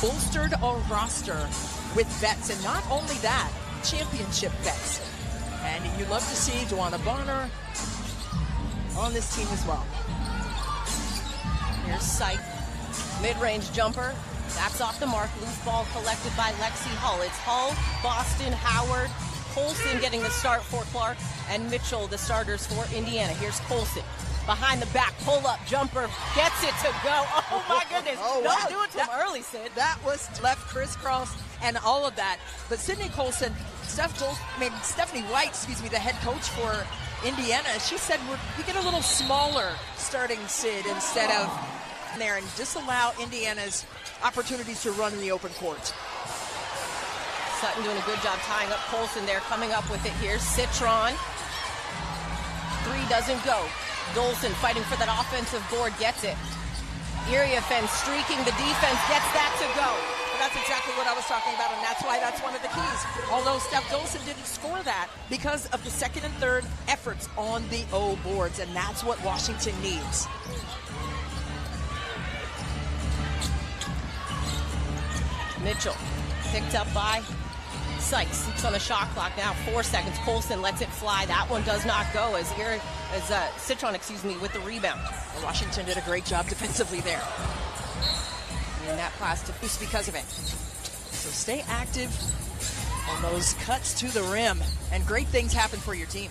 bolstered our roster with vets, and not only that, championship vets. And you love to see Dwana Bonner on this team as well. Here's Syke, mid-range jumper. That's off the mark. Loose ball collected by Lexi Hull. It's Hull, Boston, Howard, Colson getting the start for Clark, and Mitchell, the starters for Indiana. Here's Colson. Behind the back, pull-up jumper, gets it to go. Oh, my goodness. Don't do it to him early, Sid. That was left crisscross and all of that. But Sydney Colson, Stephanie White, the head coach for Indiana, she said we get a little smaller starting Sid instead of there and disallow Indiana's opportunities to run in the open court. Sutton doing a good job tying up Colson there, coming up with it here. Citron. Three doesn't go. Dolson fighting for that offensive board, gets it. Iriafen streaking the defense, gets that to go. That's exactly what I was talking about, and that's why that's one of the keys. Although Steph Dolson didn't score that because of the second and third efforts on the O boards, and that's what Washington needs. Mitchell picked up by Sykes. 6 on the shot clock now, 4 seconds. Colson lets it fly. That one does not go as Citron, with the rebound. Washington did a great job defensively there. And that pass to boost because of it. So stay active on those cuts to the rim, and great things happen for your team.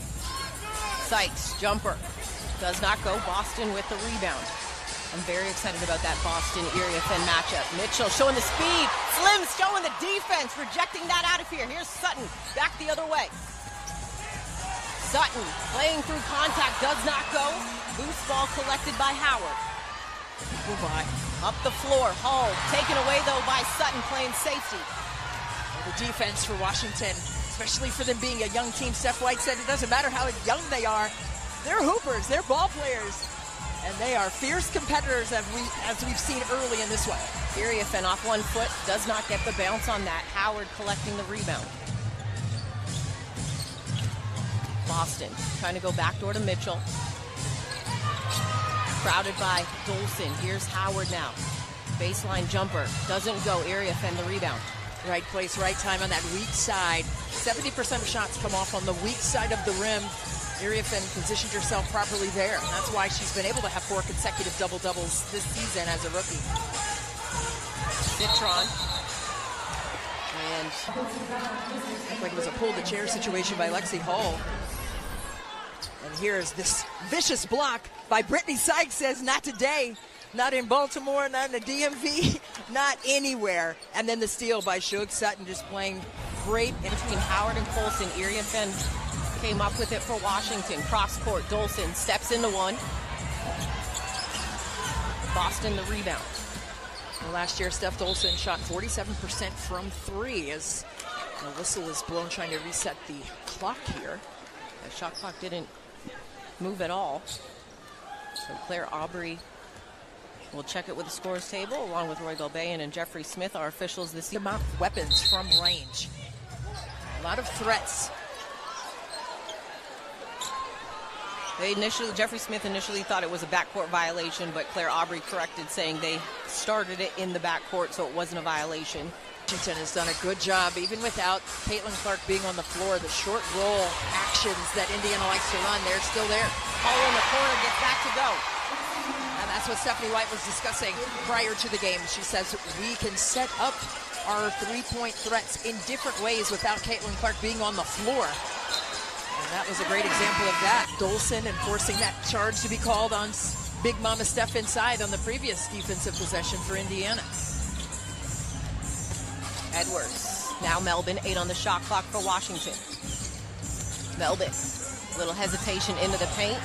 Sykes, jumper. Does not go. Boston with the rebound. I'm very excited about that Boston-Iriafen matchup. Mitchell showing the speed. Slim's showing the defense, rejecting that out of here. Here's Sutton, back the other way. Sutton playing through contact, does not go. Loose ball collected by Howard. Goodbye. Up the floor, Hull taken away though by Sutton playing safety. The defense for Washington, especially for them being a young team. Steph White said it doesn't matter how young they are. They're hoopers, they're ball players. And they are fierce competitors as we've seen early in this one. Iriafen off 1 foot, does not get the bounce on that. Howard collecting the rebound. Boston trying to go backdoor to Mitchell. Crowded by Dolson. Here's Howard now. Baseline jumper, doesn't go. Iriafen the rebound. Right place, right time on that weak side. 70% of shots come off on the weak side of the rim. Iriafen positioned herself properly there. And that's why she's been able to have 4 consecutive double-doubles this season as a rookie. Citron. And looked like it was a pull-the-chair situation by Lexi Hull. And here's this vicious block by Brittany Sykes. Says, not today, not in Baltimore, not in the DMV, not anywhere. And then the steal by Shug Sutton, just playing great. In between Howard and Colson, Iriafen came up with it for Washington. Cross court, Dolson steps into one. Boston the rebound. Well, last year, Steph Dolson shot 47% from 3 as the whistle is blown, trying to reset the clock here. The shot clock didn't move at all. So Claire Aubrey will check it with the scores table, along with Roy Galbayan and Jeffrey Smith, our officials this year. Amount of weapons from range. A lot of threats. Jeffrey Smith initially thought it was a backcourt violation, but Claire Aubrey corrected, saying they started it in the backcourt, so it wasn't a violation. Washington has done a good job, even without Caitlin Clark being on the floor. The short roll actions that Indiana likes to run, they're still there. Hull in the corner, gets back to go. And that's what Stephanie White was discussing prior to the game. She says we can set up our three-point threats in different ways without Caitlin Clark being on the floor. And that was a great example of that. Dolson enforcing that charge to be called on Big Mama Steph inside on the previous defensive possession for Indiana. Edwards. Now Melbourne, 8 on the shot clock for Washington. Melbourne, little hesitation into the paint.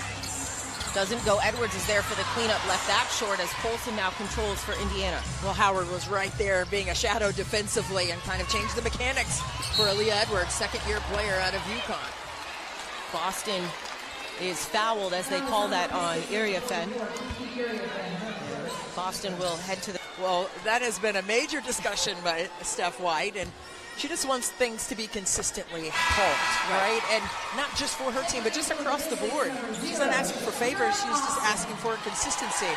Doesn't go. Edwards is there for the cleanup. Left that short as Colson now controls for Indiana. Well, Howard was right there being a shadow defensively and kind of changed the mechanics for Aaliyah Edwards, second-year player out of UConn. Boston is fouled, as they call that, on Iriafen. Boston will head to the... Well, that has been a major discussion by Steph White, and she just wants things to be consistently called, right? And not just for her team, but just across the board. She's not asking for favors, she's just asking for consistency.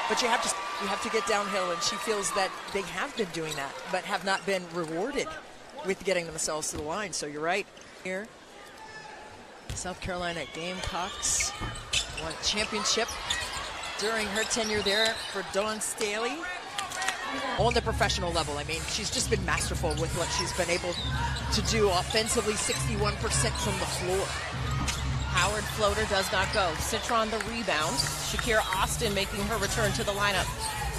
But you have to You have to get downhill, and she feels that they have been doing that, but have not been rewarded with getting themselves to the line. So you're right. Here, South Carolina Gamecocks won a championship during her tenure there for Dawn Staley. On the professional level, I mean, she's just been masterful with what she's been able to do offensively. 61% from the floor. Howard floater does not go. Citron the rebound. Shakira Austin making her return to the lineup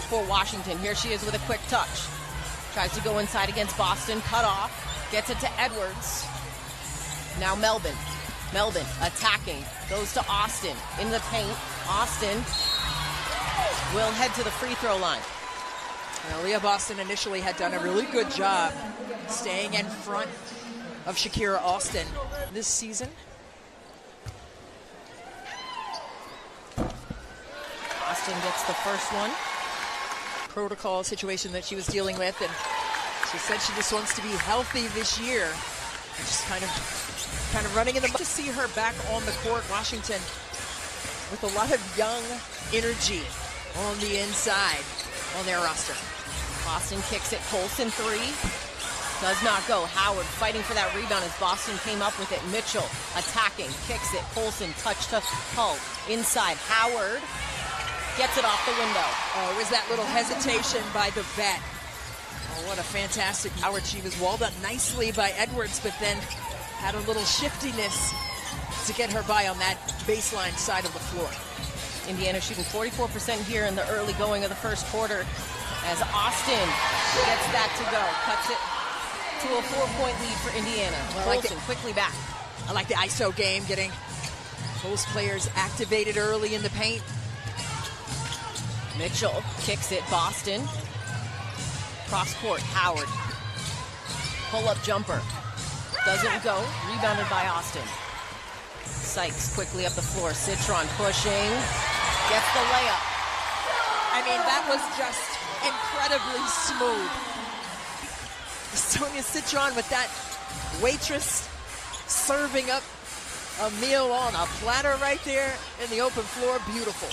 for Washington. Here she is with a quick touch. Tries to go inside against Boston. Cut off. Gets it to Edwards. Now Melbourne. Melbourne attacking. Goes to Austin in the paint. Austin will head to the free throw line. Well, Leah Boston initially had done a really good job staying in front of Shakira Austin this season. Austin gets the first one. Protocol situation that she was dealing with, and she said she just wants to be healthy this year. Just kind of running in the mud. To see her back on the court, Washington with a lot of young energy on the inside on their roster. Boston kicks it. Colson three. Does not go. Howard fighting for that rebound as Boston came up with it. Mitchell attacking. Kicks it. Colson touch to Hull. Inside. Howard gets it off the window. Oh, it was that little hesitation by the vet. Oh, what a fantastic Howard. She was walled up nicely by Edwards, but then had a little shiftiness to get her by on that baseline side of the floor. Indiana shooting 44% here in the early going of the first quarter as Austin gets that to go. Cuts it to a 4-point lead for Indiana. Colson quickly back. I like the ISO game, getting those players activated early in the paint. Mitchell kicks it. Boston. Cross court. Howard. Pull-up jumper. Doesn't go. Rebounded by Austin. Sykes quickly up the floor. Citron pushing. Gets the layup. I mean, that was just incredibly smooth. Sonia Citron with that waitress serving up a meal on a platter right there in the open floor. Beautiful.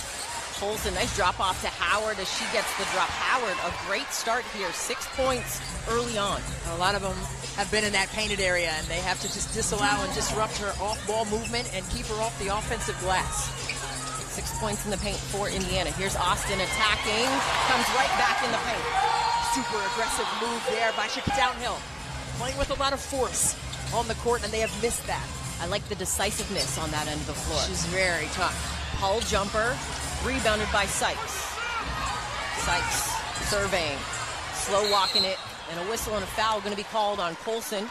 Colson, nice drop off to Howard as she gets the drop. Howard, a great start here. 6 points early on. A lot of them have been in that painted area, and they have to just disallow and disrupt her off-ball movement and keep her off the offensive glass. 6 points in the paint for Indiana. Here's Austin attacking. Comes right back in the paint. Super aggressive move there by Shakira downhill. Playing with a lot of force on the court, and they have missed that. I like the decisiveness on that end of the floor. She's very tough. Hull jumper. Rebounded by Sykes. Sykes surveying. Slow walking it. And a whistle and a foul going to be called on Colson.